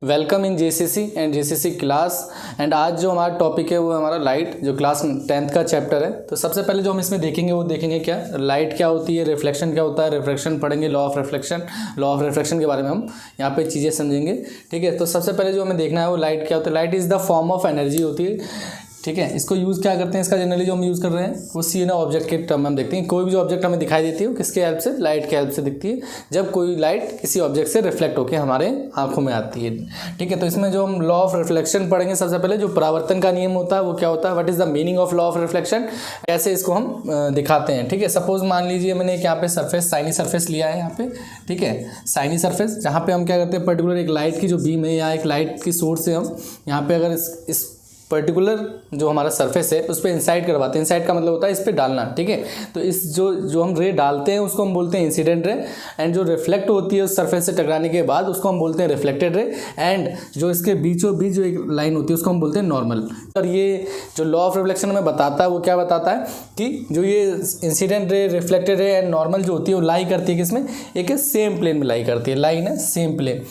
Welcome in JCC and JCC class. And आज जो हमारा टॉपिक है वो हमारा लाइट, जो क्लास 10th का चैप्टर है। तो सबसे पहले जो हम इसमें देखेंगे वो देखेंगे क्या लाइट क्या होती है, रिफ्लेक्शन क्या होता है, रिफ्लेक्शन पढ़ेंगे, लॉ ऑफ रिफ्लेक्शन के बारे में हम यहाँ पे चीज़ें समझेंगे। ठीक है, तो सबसे पहले जो हमें देखना है वो लाइट क्या होता है। Light is the form of energy होती है। ठीक है, इसको यूज़ क्या करते हैं, इसका जनरली जो हम यूज़ कर रहे हैं वो सी एन ऑब्जेक्ट के टर्म में हम देखते हैं। कोई भी जो ऑब्जेक्ट हमें दिखाई देती है वो किसके हेल्प से, लाइट के हेल्प से दिखती है, जब कोई लाइट किसी ऑब्जेक्ट से रिफ्लेक्ट होकर हमारे आंखों में आती है। ठीक है, तो इसमें जो हम लॉ ऑफ रिफ्लेक्शन पढ़ेंगे, सबसे पहले जो परावर्तन का नियम होता है वो क्या होता है, what is the meaning of law of reflection, कैसे इसको हम दिखाते हैं। ठीक है, सपोज मान लीजिए मैंने एक यहाँ पे सरफेस, साइनी सरफेस लिया है यहाँ पे। ठीक है, साइनी सरफेस जहाँ पे हम क्या करते हैं, पर्टिकुलर एक लाइट की जो बीम है या एक लाइट की सोर्स से हम यहाँ पे अगर इस पर्टिकुलर जो हमारा सरफेस है उस पर इंसाइड करवाते हैं। इंसाइड का मतलब होता है इस पर डालना। ठीक है, तो इस जो हम रे डालते हैं उसको हम बोलते हैं इंसिडेंट रे, एंड जो रिफ्लेक्ट होती है उस सरफेस से टकराने के बाद उसको हम बोलते हैं रिफ्लेक्टेड रे, एंड जो इसके बीचों बीच जो एक लाइन होती है उसको हम बोलते हैं नॉर्मल। और ये जो लॉ ऑफ रिफ्लेक्शन में बताता है वो क्या बताता है कि जो ये incident ray, reflected ray and normal जो होती है वो लाई करती है किसमें, एक सेम प्लेन में लाई करती है। लाइन है सेम प्लेन।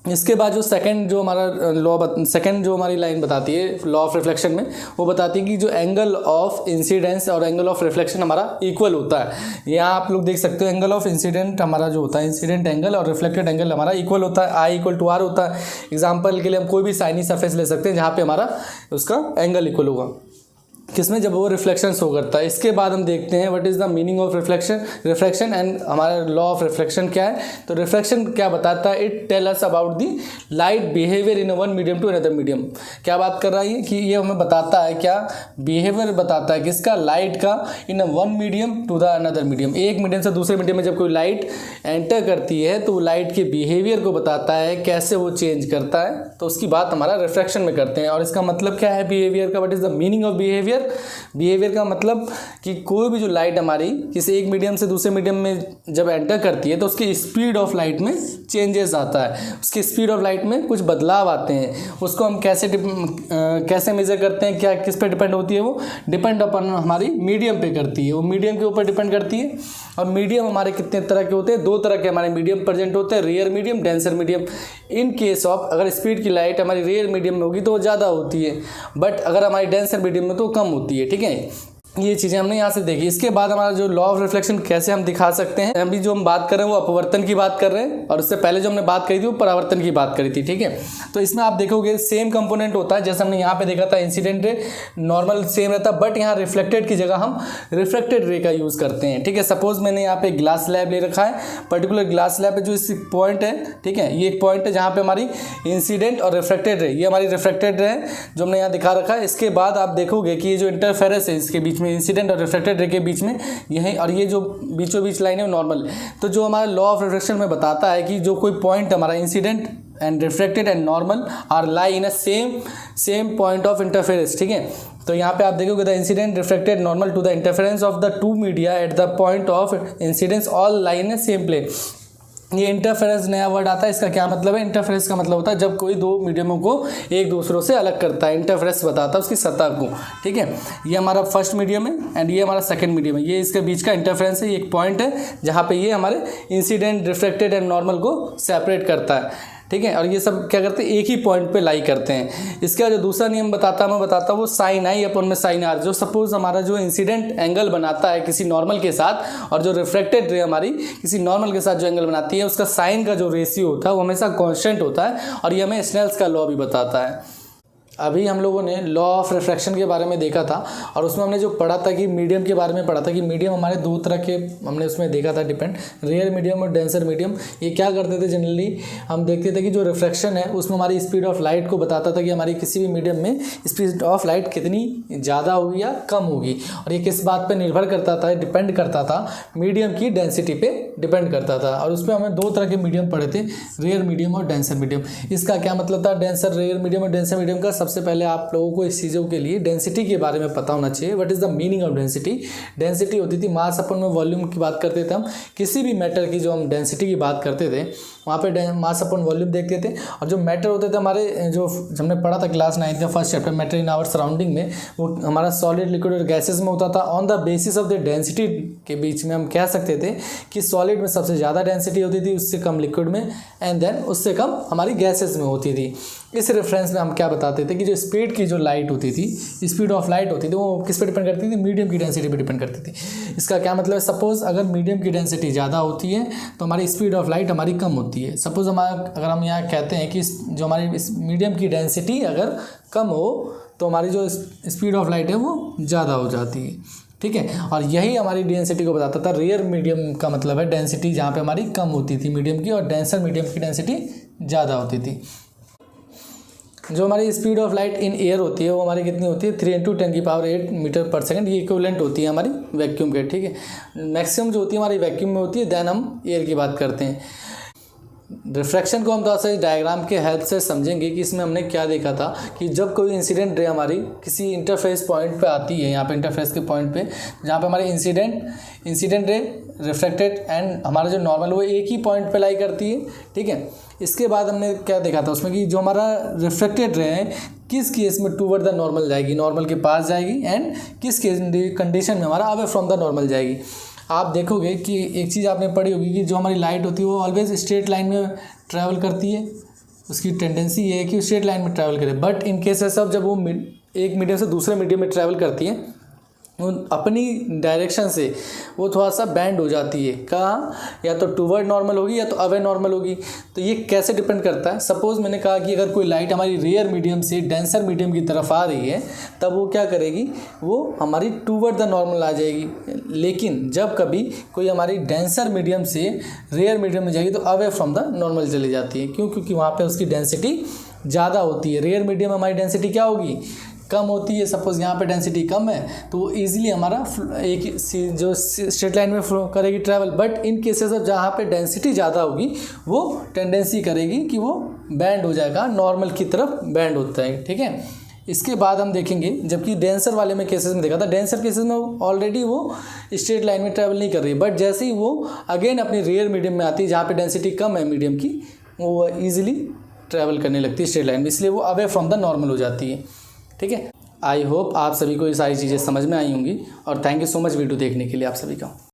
इसके बाद जो सेकंड जो हमारा सेकंड जो हमारी लाइन बताती है लॉ ऑफ रिफ्लेक्शन में, वो बताती है कि जो एंगल ऑफ इंसिडेंस और एंगल ऑफ रिफ्लेक्शन हमारा इक्वल होता है। यहाँ आप लोग देख सकते हो एंगल ऑफ इंसिडेंट हमारा जो होता है, इंसिडेंट एंगल और रिफ्लेक्टेड एंगल हमारा इक्वल होता है, आई इक्वल टू आर होता है। एग्जाम्पल के लिए हम कोई भी साइनी सरफेस ले सकते हैं जहाँ पे हमारा उसका एंगल इक्वल होगा, किसमें, जब वो रिफ्लेक्शन शो करता है। इसके बाद हम देखते हैं what is the meaning of reflection and हमारा लॉ ऑफ रिफ्लेक्शन क्या है। तो रिफ्लेक्शन क्या बताता है, it tell us about the light behaviour in one medium to another medium. क्या बात कर रहा है कि ये हमें बताता है, क्या बिहेवियर बताता है किसका, लाइट का, in one medium to the another medium. एक मीडियम से दूसरे मीडियम में जब कोई लाइट एंटर करती है तो वो लाइट के बिहेवियर को बताता है, कैसे वो चेंज करता है। तो उसकी बात हमारा रिफ्लेक्शन में करते हैं। और इसका मतलब क्या है बिहेवियर का, what is the meaning of behaviour का मतलब कि कोई भी जो लाइट हमारी किसी एक मीडियम से दूसरे मीडियम में जब एंटर करती है तो उसकी स्पीड ऑफ लाइट में चेंजेस आता है, उसकी स्पीड ऑफ लाइट में कुछ बदलाव आते हैं। उसको हम कैसे मेजर करते हैं, क्या किस पे डिपेंड होती है, वो डिपेंड अपन हमारी मीडियम पे करती है, वो मीडियम के ऊपर डिपेंड करती है। और मीडियम हमारे कितने तरह के होते हैं, दो तरह के हमारे मीडियम प्रेजेंट होते हैं, rare medium, denser medium. In case of अगर स्पीड की लाइट हमारी रेयर मीडियम में होगी तो वो ज़्यादा होती है, बट अगर हमारी डेंसर मीडियम में तो कम होती है। ठीक है, ये चीज़ें हमने यहाँ से देखी। इसके बाद हमारा जो लॉ ऑफ रिफ्लेक्शन कैसे हम दिखा सकते हैं, अभी जो हम बात कर रहे हैं वो अपवर्तन की बात कर रहे हैं, और उससे पहले जो हमने बात करी थी वो परावर्तन की बात करी थी। ठीक है, तो इसमें आप देखोगे सेम कंपोनेंट होता है, जैसे हमने यहाँ पे देखा था इंसिडेंट रे नॉर्मल सेम रहता है, बट यहाँ रिफ्लेक्टेड की जगह हम रिफ्लेक्टेड रे का यूज़ करते हैं। ठीक है, सपोज मैंने यहाँ पे ग्लास स्लैब ले रखा है, पर्टिकुलर ग्लास स्लैब पे जो इस पॉइंट है, ठीक है, ये एक पॉइंट है जहाँ पे हमारी इंसिडेंट और रिफ्लेक्टेड रे, ये हमारी रिफ्लेक्टेड रे है जो हमने यहाँ दिखा रखा है। इसके बाद आप देखोगे कि ये जो इंटरफेरेंस है इसके बीच में, इंसिडेंट और रिफ्लेक्टेड रे के बीच में यही, और ये जो बीचों बीच लाइन है वो नॉर्मल। तो जो हमारा लॉ ऑफ रिफ्लेक्शन में बताता है कि जो कोई पॉइंट हमारा incident and reflected and normal are lie in a same point of interference. ठीक है, तो यहाँ पे आप देखोगे the incident reflected normal to the interference of the two media at the point of incidence all lie in a same plane. ये interference नया word आता है, इसका क्या मतलब है, इंटरफेरेंस का मतलब होता है जब कोई दो मीडियमों को एक दूसरों से अलग करता है। इंटरफेरेंस बताता है उसकी सतह को। ठीक है, ये हमारा फर्स्ट मीडियम है एंड ये हमारा सेकंड मीडियम है, ये इसके बीच का इंटरफेरेंस है। ये एक पॉइंट है जहाँ पे ये हमारे इंसिडेंट, रिफ्लेक्टेड एंड नॉर्मल को सेपरेट करता है। ठीक है, और ये सब क्या करते हैं, एक ही पॉइंट पे लाई करते हैं। इसका जो दूसरा नियम मैं बताता हूँ वो साइन आई अपन में साइन आर। जो सपोज हमारा जो इंसिडेंट एंगल बनाता है किसी नॉर्मल के साथ, और जो रिफ्लेक्टेड रे हमारी किसी नॉर्मल के साथ जो एंगल बनाती है, उसका साइन का जो रेशियो होता है वो हमेशा कांस्टेंट होता है, और ये हमें स्नेल्स का लॉ भी बताता है। अभी हम लोगों ने लॉ ऑफ रिफ्रैक्शन के बारे में देखा था, और उसमें हमने जो पढ़ा था कि मीडियम के बारे में पढ़ा था कि मीडियम हमारे दो तरह के हमने उसमें देखा था डिपेंड, रेयर मीडियम और डेंसर मीडियम। ये क्या करते थे, जनरली हम देखते थे कि जो रिफ्रैक्शन है उसमें हमारी स्पीड ऑफ लाइट को बताता था कि हमारी किसी भी मीडियम में स्पीड ऑफ लाइट कितनी ज़्यादा होगी या कम होगी, और ये किस बात पर निर्भर करता था, डिपेंड करता था, मीडियम की डेंसिटी पे डिपेंड करता था। और उसमें हमें दो तरह के मीडियम पढ़े थे, रेयर मीडियम और डेंसर मीडियम। इसका क्या मतलब था, डेंसर, रेयर मीडियम और डेंसर मीडियम का सबसे पहले आप लोगों को इस चीज़ों के लिए डेंसिटी के बारे में पता होना चाहिए। What is the meaning of density. Density होती थी मास अपन में वॉल्यूम की बात करते थे हम, किसी भी मैटर की जो हम डेंसिटी की बात करते थे वहाँ पे मास अपॉन वॉल्यूम देखते थे। और जो मैटर होते थे हमारे, जो हमने पढ़ा था क्लास 9 का first chapter matter in our surrounding में, वो हमारा सॉलिड, लिक्विड और गैसेस में होता था। On the basis of the density के बीच में हम कह सकते थे कि सॉलिड में सबसे ज़्यादा डेंसिटी होती थी, उससे कम लिक्विड में, एंड देन उससे कम हमारी गैसेस में होती थी। इस रेफरेंस में हम क्या बताते थे कि जो स्पीड की जो लाइट होती थी, स्पीड ऑफ लाइट होती थी, वो किस पे डिपेंड करती थी? मीडियम की डेंसिटी पे डिपेंड करती थी। इसका क्या मतलब है? सपोज अगर मीडियम की डेंसिटी ज़्यादा होती है तो हमारी स्पीड ऑफ लाइट हमारी कम होती है। सपोज अगर हम यहाँ कहते हैं कि जो हमारी मीडियम की डेंसिटी अगर कम हो तो हमारी जो स्पीड ऑफ लाइट है वो ज़्यादा हो जाती है, ठीक है। और यही हमारी डेंसिटी को बताता था। रेयर मीडियम का मतलब है डेंसिटी जहाँ पे हमारी कम होती थी मीडियम की, और डेंसर मीडियम की डेंसिटी ज़्यादा होती थी। जो हमारी speed of light in air होती है वो हमारी कितनी होती है? 3 × 10⁸ मीटर पर सेकंड। ये इक्विवेलेंट होती है हमारी वैक्यूम के, ठीक है। मैक्सिमम जो होती है हमारी वैक्यूम में होती है, देन हम एयर की बात करते हैं। रिफ्रैक्शन को हम थोड़ा सा डायग्राम के हेल्प से समझेंगे कि इसमें हमने क्या देखा था कि जब कोई इंसिडेंट रे हमारी किसी इंटरफेस पॉइंट पे आती है, यहाँ पे इंटरफेस के पॉइंट पे जहाँ पे हमारी इंसिडेंट रे रिफ्रैक्टेड एंड हमारा जो नॉर्मल वो एक ही पॉइंट पे लाई करती है, ठीक है। इसके बाद हमने क्या देखा था उसमें कि जो हमारा रिफ्रैक्टेड रे है किस केस में टूवर्ड द नॉर्मल जाएगी, नॉर्मल के पास जाएगी, एंड किस कंडीशन में हमारा अवे फ्रॉम द नॉर्मल जाएगी। आप देखोगे कि एक चीज़ आपने पढ़ी होगी कि जो हमारी लाइट होती है वो ऑलवेज स्ट्रेट लाइन में ट्रैवल करती है। उसकी टेंडेंसी ये है कि स्ट्रेट लाइन में ट्रैवल करे। बट इन केसेस ऑफ जब वो एक मीडियम से दूसरे मीडियम में ट्रैवल करती है, वो अपनी डायरेक्शन से वो थोड़ा सा बैंड हो जाती है। कहाँ? या तो टूवर्ड नॉर्मल होगी या तो अवे नॉर्मल होगी। तो ये कैसे डिपेंड करता है? सपोज़ मैंने कहा कि अगर कोई लाइट हमारी रेयर मीडियम से डेंसर मीडियम की तरफ आ रही है, तब वो क्या करेगी? वो हमारी टूवर्ड द नॉर्मल आ जाएगी। लेकिन जब कभी कोई हमारी डेंसर मीडियम से रेयर मीडियम में जाएगी तो अवे फ्रॉम द नॉर्मल चली जाती है। क्यों? क्योंकि वहाँ पर उसकी डेंसिटी ज़्यादा होती है। रेयर मीडियम में हमारी डेंसिटी क्या होगी? कम होती है। सपोज़ यहाँ पे डेंसिटी कम है तो वो ईजिली हमारा एक जो स्ट्रेट लाइन में फ्लो करेगी travel. But in cases of जहाँ पे डेंसिटी ज़्यादा होगी वो टेंडेंसी करेगी कि वो बैंड हो जाएगा, नॉर्मल की तरफ बैंड होता है, ठीक है। इसके बाद हम देखेंगे, जबकि डेंसर वाले में केसेस में देखा था, डेंसर केसेस में ऑलरेडी वो स्ट्रेट लाइन में ट्रैवल नहीं कर रही, बट जैसे ही वो अगेन अपनी रेयर मीडियम में आती है जहाँ पे डेंसिटी कम है मीडियम की, वो ईजिली ट्रैवल करने लगती है स्ट्रेट लाइन में, इसलिए वो अवे फ्रॉम द नॉर्मल हो जाती है, ठीक है। आई होप आप सभी को ये सारी चीज़ें समझ में आई होंगी, और thank you so much video देखने के लिए आप सभी का।